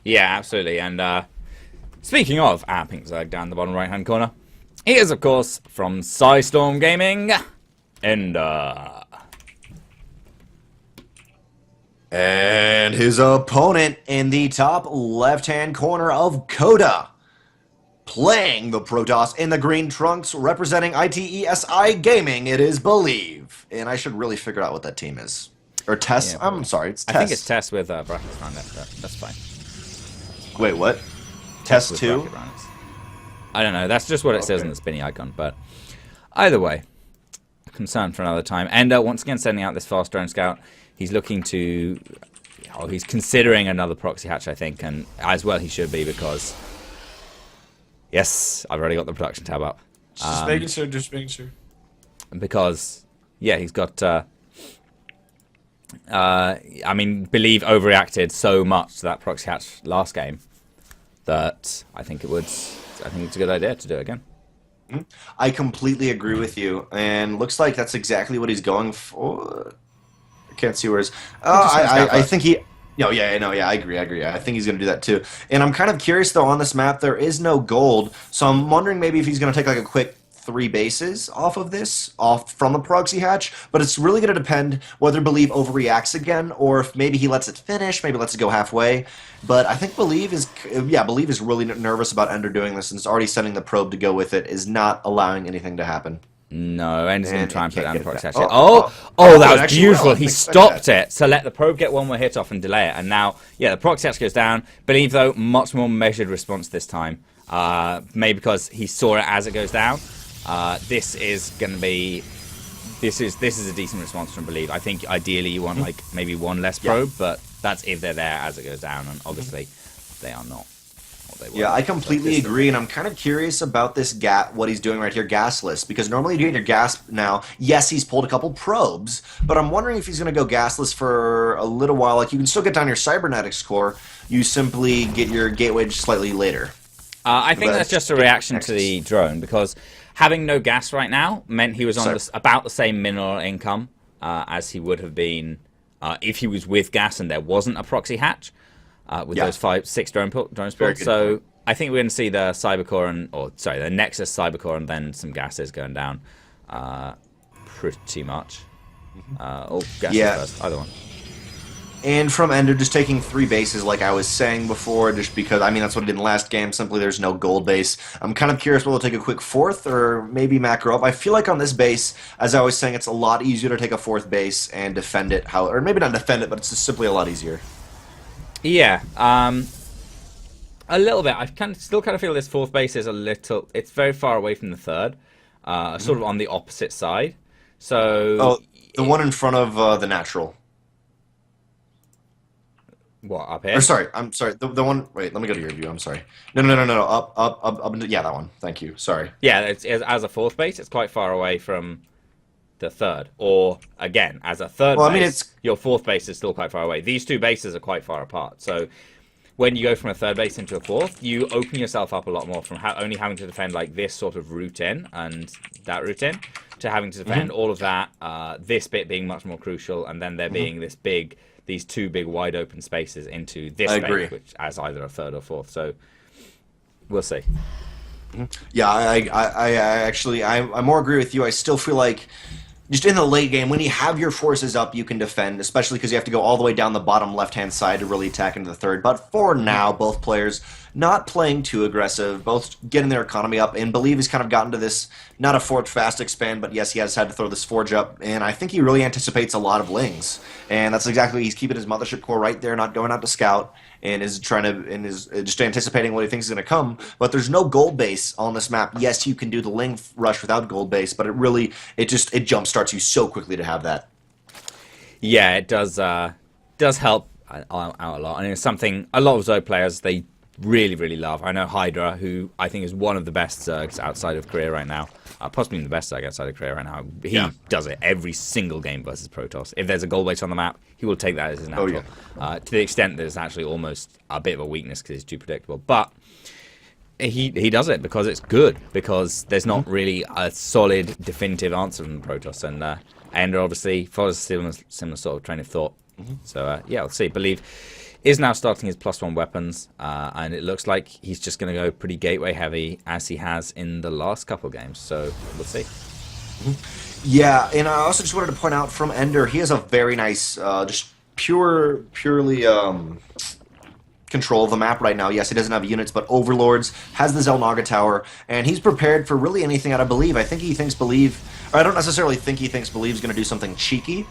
Yeah, absolutely. And speaking of our pink Zerg down the bottom right-hand corner, he is, of course, from Storm Gaming, Enderr. And his opponent in the top left-hand corner of Coda, playing the Protoss in the green trunks, representing ITESI Gaming, it is Believe. And I should really figure out what that team is. Or Tess? Yeah, I'm probably. sorry, it's I think it's Tess. Test with brackets around it, but that's fine. Wait, what? Test Tess with 2? bracket around it. I don't know. That's just what it says in Okay. the spinny icon. But either way, concern for another time. Enderr once again sending out this fast drone scout. He's looking to. Oh, he's considering another proxy hatch, I think, and as well he should be because. Yes, I've already got the production tab up. Just making sure, just making sure. Because yeah, he's got. I mean, Believe overreacted so much to that proxy hatch last game that I think it's a good idea to do it again. I completely agree with you, and looks like that's exactly what he's going for. I can't see where his. I think he. No, yeah, no, yeah, I agree. I think he's going to do that too. And I'm kind of curious though. On this map, there is no gold, so I'm wondering maybe if he's going to take like a quick 3 bases off of this, off from the proxy hatch. But it's really going to depend whether Believe overreacts again, or if maybe he lets it finish, maybe lets it go halfway. But I think Believe is really nervous about Enderr doing this, and is already sending the probe to go with it, is not allowing anything to happen. No, Ender's going to try and put can't down the get proxy it hatch. back. That was actually beautiful. will. I He didn't expect stopped that. it to let the probe get one more hit off and delay it. And now, yeah, the proxy hatch goes down. Believe, though, much more measured response this time. Maybe because he saw it as it goes down. This is going to be... This is a decent response from Believe. I think ideally you want, like, maybe one less probe, but that's if they're there as it goes down. And obviously, they are not. Yeah, I completely agree, and I'm kind of curious about this what he's doing right here, gasless, because normally you get your gas now. Yes, he's pulled a couple probes, but I'm wondering if he's going to go gasless for a little while. Like, you can still get down your cybernetics core. You simply get your gateway slightly later. I think that's just a reaction to the drone, because having no gas right now meant he was on about the same mineral income as he would have been if he was with gas and there wasn't a proxy hatch. With those 5-6 drone spawns. So I think we're going to see the Cybercore the Nexus Cybercore and then some gases going down pretty much. Gases first, either one. And from Enderr, just taking 3 bases like I was saying before, just because, I mean, that's what he did in the last game. Simply there's no gold base. I'm kind of curious whether he'll take a quick 4th or maybe macro up. I feel like on this base, as I was saying, it's a lot easier to take a 4th base and defend it. Or maybe not defend it, but it's just simply a lot easier. Yeah, a little bit. I still kind of feel this 4th base is a little... It's very far away from the 3rd, sort of on the opposite side. So... the one in front of the natural. What, up here? Or sorry, I'm sorry. The one... Wait, let me go to your view. I'm sorry. No. Up. Yeah, that one. Thank you. Sorry. Yeah, as a 4th base, it's quite far away from the 3rd. Or, again, as a 3rd base, I mean, your 4th base is still quite far away. These 2 bases are quite far apart. So when you go from a 3rd base into a 4th, you open yourself up a lot more from only having to defend like this sort of route in and that route in, to having to defend all of that, this bit being much more crucial, and then there being these 2 big wide open spaces into this base, which as either a 3rd or 4th. So we'll see. Yeah, I actually, I more agree with you. I still feel like just in the late game, when you have your forces up, you can defend, especially because you have to go all the way down the bottom left-hand side to really attack into the 3rd. But for now, both players not playing too aggressive, both getting their economy up, and Believe has kind of gotten to this, not a Forge fast expand, but yes, he has had to throw this Forge up, and I think he really anticipates a lot of Lings. And that's exactly, he's keeping his Mothership core right there, not going out to scout, and is just anticipating what he thinks is going to come. But there's no gold base on this map. Yes, you can do the Ling rush without gold base, but it jump starts you so quickly to have that. Yeah, it does help out a lot, and it's something a lot of Zerg players they really love. I know Hydra, who I think is one of the best Zergs outside of Korea right now, possibly the best Zerg outside of Korea right now. He does it every single game versus Protoss. If there's a gold base on the map, he will take that as his natural. To the extent that it's actually almost a bit of a weakness because it's too predictable. But he does it because it's good, because there's not really a solid, definitive answer from the Protoss. And Enderr obviously follows a similar sort of train of thought. So, yeah, we'll see. Believe is now starting his +1 weapons, and it looks like he's just going to go pretty gateway heavy as he has in the last couple games. So we'll see. Yeah, and I also just wanted to point out from Enderr, he has a very nice, just purely control of the map right now. Yes, he doesn't have units, but Overlords, has the Xel'Naga Tower, and he's prepared for really anything out of Believe. I think he thinks Believe, or I don't necessarily think he thinks Believe's going to do something cheeky,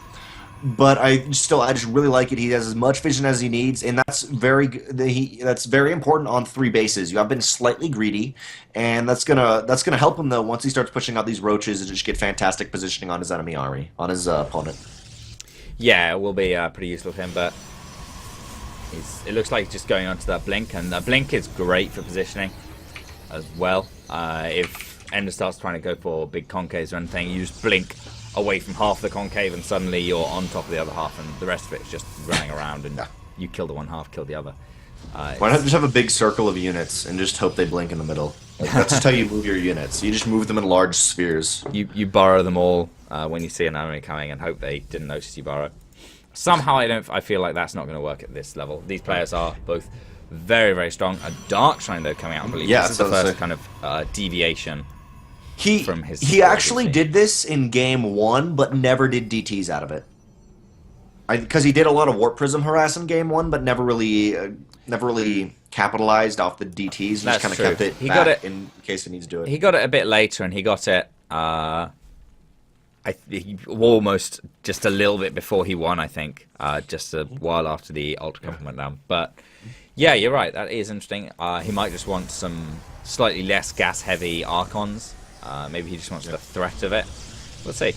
but I just really like it. He has as much vision as he needs, and that's very important on 3 bases. You have been slightly greedy, and that's gonna help him though once he starts pushing out these roaches and just get fantastic positioning on his enemy army, on his opponent. Yeah, it will be pretty useful for him, but it looks like he's just going on to that blink, and that blink is great for positioning as well. If Enderr starts trying to go for big concaves or anything, you just blink away from half the concave and suddenly you're on top of the other half, and the rest of it's just running around, and you kill the one half, kill the other. Why not just have a big circle of units and just hope they blink in the middle? Like, that's just how you move your units. You just move them in large spheres. You borrow them all when you see an enemy coming and hope they didn't notice you borrow. Somehow I feel like that's not going to work at this level. These players are both very, very strong. A Dark Shrine though coming out, I believe. This is the first kind of deviation from his. He actually did this in game 1, but never did DTs out of it. Because he did a lot of Warp Prism harass in game 1, but never really capitalized off the DTs. That's just kind of true. kept it He back got it in case he needs to do it. He got it a bit later, and he got it almost just a little bit before he won, I think. Just a while after the Ultra Cup went down. But yeah, you're right. That is interesting. He might just want some slightly less gas-heavy Archons. Maybe he just wants the threat of it. We'll see.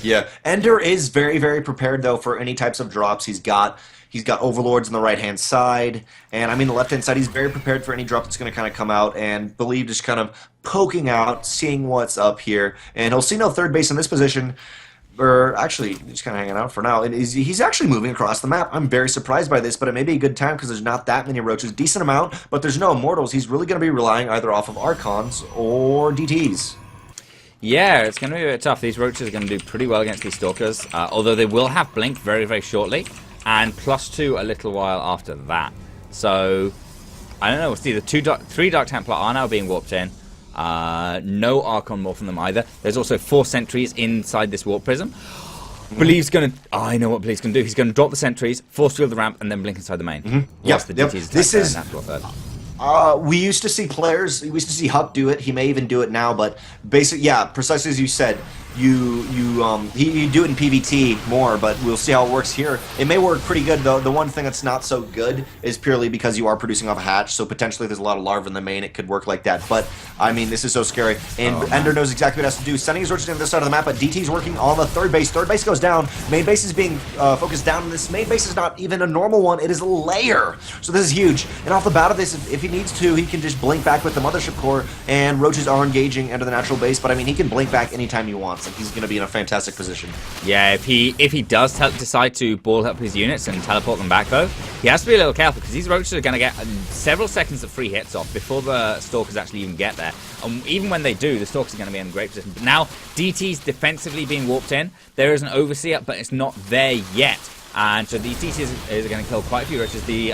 Yeah, Enderr is very, very prepared though for any types of drops. He's got Overlords on the right-hand side, and I mean the left-hand side. He's very prepared for any drop that's going to kind of come out, and Believe just kind of poking out, seeing what's up here, and he'll see no third base in this position. Or actually, he's kind of hanging out for now. And he's actually moving across the map. I'm very surprised by this, but it may be a good time because there's not that many roaches. Decent amount, but there's no Immortals. He's really going to be relying either off of Archons or DTs. Yeah, it's going to be a bit tough. These roaches are going to do pretty well against these stalkers, although they will have blink very, very shortly, and +2 a little while after that. So, I don't know. We'll see. The 3 Dark Templar are now being warped in. No Archon more from them either. There's also 4 sentries inside this warp prism. Believe's going to... Oh, I know what Believe's going to do. He's going to drop the sentries, force field the ramp, and then blink inside the main. Yep. This is... we used to see Huck do it. He may even do it now, but basically, yeah, precisely as you said, you do it in PvT more, but we'll see how it works here. It may work pretty good, though. The one thing that's not so good is purely because you are producing off a hatch, so potentially there's a lot of larvae in the main. It could work like that, but I mean, this is so scary. And Enderr knows exactly what he has to do. Sending his roaches to the other side of the map, but DT's working on the third base. Third base goes down. Main base is being focused down, and this main base is not even a normal one. It is a layer. So this is huge. And off the bat of this, if he needs to, he can just blink back with the Mothership Core, and roaches are engaging into the natural base, but I mean, he can blink back anytime he wants, and he's going to be in a fantastic position. Yeah, if he does decide to ball up his units and teleport them back, though, he has to be a little careful, because these roaches are going to get several seconds of free hits off before the Stalkers actually even get there. And even when they do, the Stalkers are going to be in a great position. But now, DT's defensively being warped in. There is an Overseer, but it's not there yet. And so these DTs are going to kill quite a few roaches. The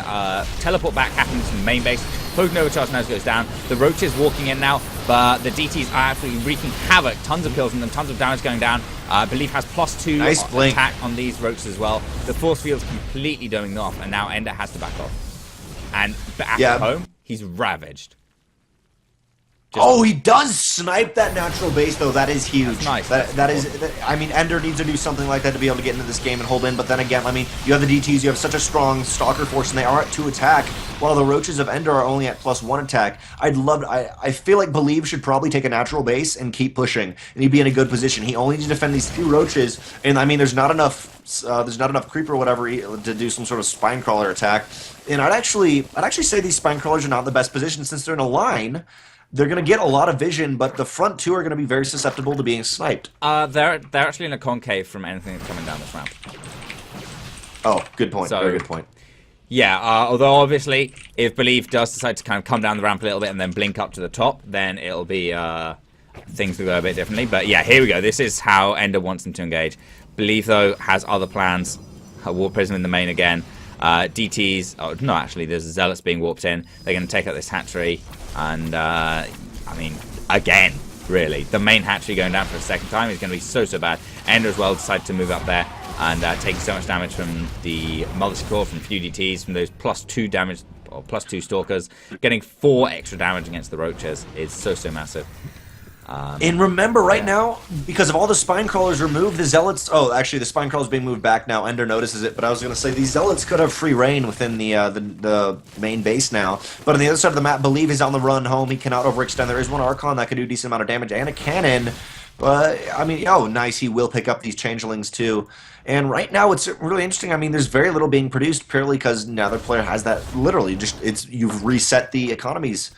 teleport back happens from the main base. Potent Overcharge now goes down. The roaches walking in now, but the DTs are absolutely wreaking havoc. Tons of kills and then tons of damage going down. I believe has +2 nice attack on these roaches as well. The force field's completely doing off, and now Enderr has to back off. And back at home, he's ravaged. He does snipe that natural base, though. That is huge. That's nice. I mean, Enderr needs to do something like that to be able to get into this game and hold in. But then again, I mean, you have the DTs, you have such a strong Stalker force, and they are at 2 attack, while the Roaches of Enderr are only at +1 attack. I feel like Believe should probably take a natural base and keep pushing, and he'd be in a good position. He only needs to defend these few Roaches, and I mean, there's not enough creeper or whatever to do some sort of spine crawler attack. And I'd actually say these spine crawlers are not the best position since they're in a line. They're going to get a lot of vision, but the front 2 are going to be very susceptible to being sniped. They're actually in a concave from anything that's coming down this ramp. Oh, good point. Very good point. Yeah, although obviously, if Believe does decide to kind of come down the ramp a little bit and then blink up to the top, then it'll be things will go a bit differently. But yeah, here we go. This is how Enderr wants them to engage. Believe, though, has other plans. Warp Prism in the main again. DTs, oh, no, actually, there's Zealots being warped in. They're going to take out this hatchery. And, I mean, again, really, the main hatchery going down for a second time is going to be so bad. Enderr as well decided to move up there and taking so much damage from the multi-core, from few DTs, from those +2 damage, or +2 stalkers. Getting 4 extra damage against the roaches is so massive. And remember, right now, because of all the spine crawlers removed, the zealots. Oh, actually, the spine crawler's being moved back now. Enderr notices it, but I was going to say these zealots could have free reign within the main base now. But on the other side of the map, Believe is on the run home. He cannot overextend. There is one Archon that could do a decent amount of damage and a cannon. But I mean, oh, nice. He will pick up these changelings too. And right now, it's really interesting. I mean, there's very little being produced purely because another player has that. Literally, just you've reset the economies.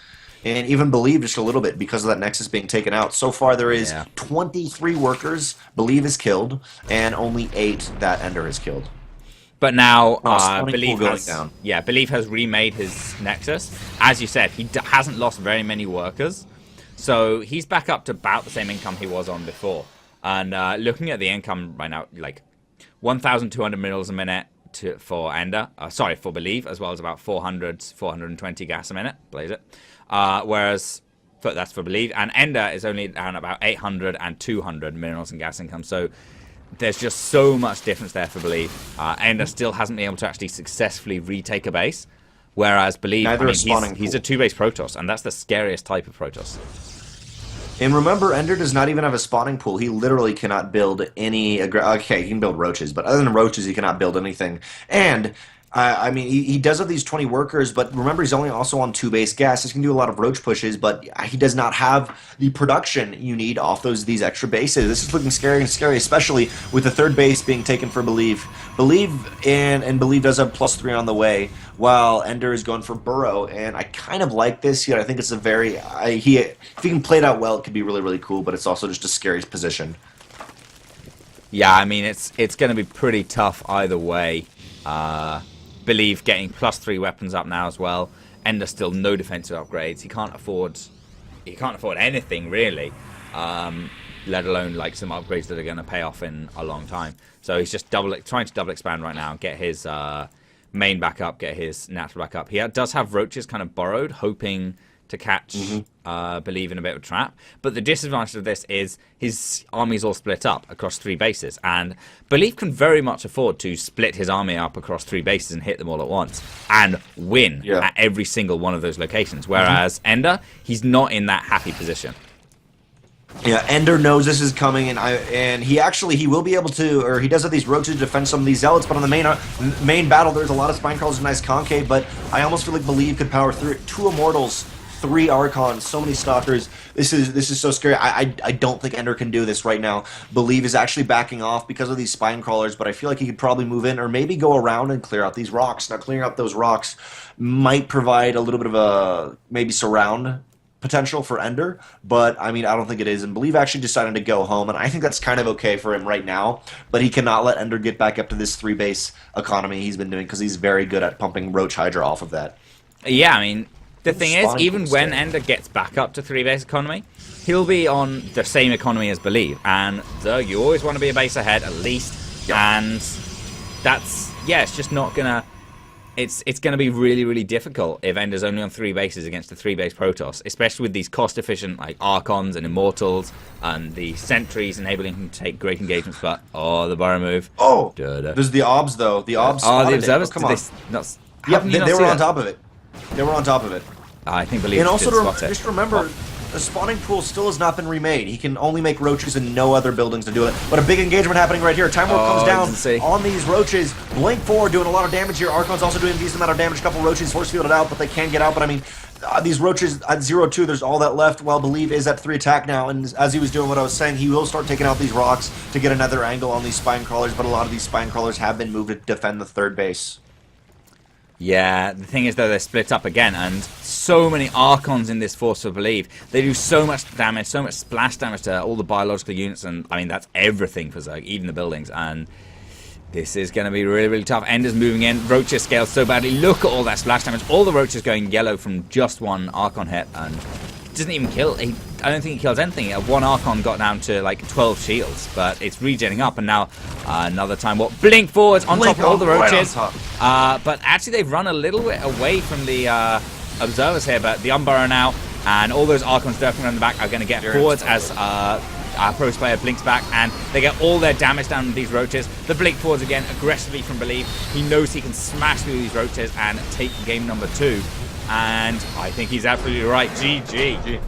And even Believe just a little bit because of that Nexus being taken out. So far, there is 23 workers Believe is killed, and only 8 that Enderr has killed. But now, Believe has, down. Yeah, Believe has remade his Nexus. As you said, he hasn't lost very many workers. So he's back up to about the same income he was on before. And looking at the income right now, like 1,200 minerals a minute for Enderr. Sorry, for Believe, as well as about 420 gas a minute. Blaze it. Whereas that's for Believe, and Enderr is only down about 800 and 200 minerals and gas income. So there's just so much difference there for Believe. Enderr still hasn't been able to actually successfully retake a base, whereas Believe, he's a 2-base Protoss, and that's the scariest type of Protoss. And remember, Enderr does not even have a spawning pool. He literally cannot build any. Okay, he can build roaches, but other than roaches, he cannot build anything. And I mean, he does have these 20 workers, but remember, he's only also on 2-base gas. He can do a lot of roach pushes, but he does not have the production you need off these extra bases. This is looking scary and scary, especially with the 3rd base being taken for Believe. Believe does have +3 on the way, while Enderr is going for Burrow, and I kind of like this here. I think it's a very if he can play it out well, it could be really, really cool, but it's also just a scary position. Yeah, I mean, it's going to be pretty tough either way. Believe getting +3 weapons up now as well. Enderr still no defensive upgrades. He can't afford anything really, let alone like some upgrades that are going to pay off in a long time. So he's just trying to double expand right now, get his main back up, get his natural back up. He does have roaches kind of borrowed, hoping to catch Believe in a bit of a trap. But the disadvantage of this is his army's all split up across 3 bases, and Believe can very much afford to split his army up across 3 bases and hit them all at once and win at every single one of those locations. Whereas Enderr, he's not in that happy position. Yeah, Enderr knows this is coming, and he will be able to, or he does have these roaches to defend some of these zealots. But on the main battle, there's a lot of spine crawlers and nice concave. But I almost feel like Believe could power through 2 immortals, 3 Archons, so many stalkers. This is so scary. I don't think Enderr can do this right now. Believe is actually backing off because of these spine crawlers, but I feel like he could probably move in or maybe go around and clear out these rocks. Now, clearing out those rocks might provide a little bit of a maybe surround potential for Enderr, but I mean, I don't think it is. And Believe actually decided to go home, and I think that's kind of okay for him right now. But he cannot let Enderr get back up to this 3-base economy he's been doing because he's very good at pumping Roach Hydra off of that. Yeah, I mean, the thing is, even when Enderr gets back up to 3-base economy, he'll be on the same economy as Believe, and you always want to be a base ahead at least. Yep. And that's it's just not gonna. It's gonna be really, really difficult if Ender's only on 3 bases against a 3-base Protoss, especially with these cost-efficient like Archons and Immortals and the Sentries enabling him to take great engagements. But the Burrow move. Oh, there's the Obs though. The Obs. The Observers. Come on. Yep, they were on top of it. They were on top of it. I think Believe. And also just remember, the spawning pool still has not been remade. He can only make roaches and no other buildings to do it. But a big engagement happening right here. Time Warp comes down on these roaches. Blink forward, doing a lot of damage here. Archon's also doing a decent amount of damage. A couple roaches force fielded out, but they can get out. But I mean, these roaches at 0-2, there's all that left. While Believe is at 3 attack now, and as he was doing what I was saying, he will start taking out these rocks to get another angle on these spine crawlers. But a lot of these spine crawlers have been moved to defend the 3rd base. Yeah, the thing is though, they're split up again, and so many Archons in this force for Believe. They do so much damage, so much splash damage to all the biological units, and I mean that's everything for Zerg, even the buildings. And this is going to be really, really tough. Ender's moving in, roaches scale so badly. Look at all that splash damage. All the roaches going yellow from just one Archon hit, and doesn't even kill. don't think he kills anything. One Archon got down to like 12 shields, but it's regenning up, and now another time. What blink forwards on top of all the roaches. But actually, they've run a little bit away from the observers here. But the Unburrow now, and all those Archons derping around the back are going to get forwards as our Pros player blinks back, and they get all their damage down with these roaches. The blink forwards again aggressively from Believe. He knows he can smash through these roaches and take game number 2. And I think he's absolutely right. GG.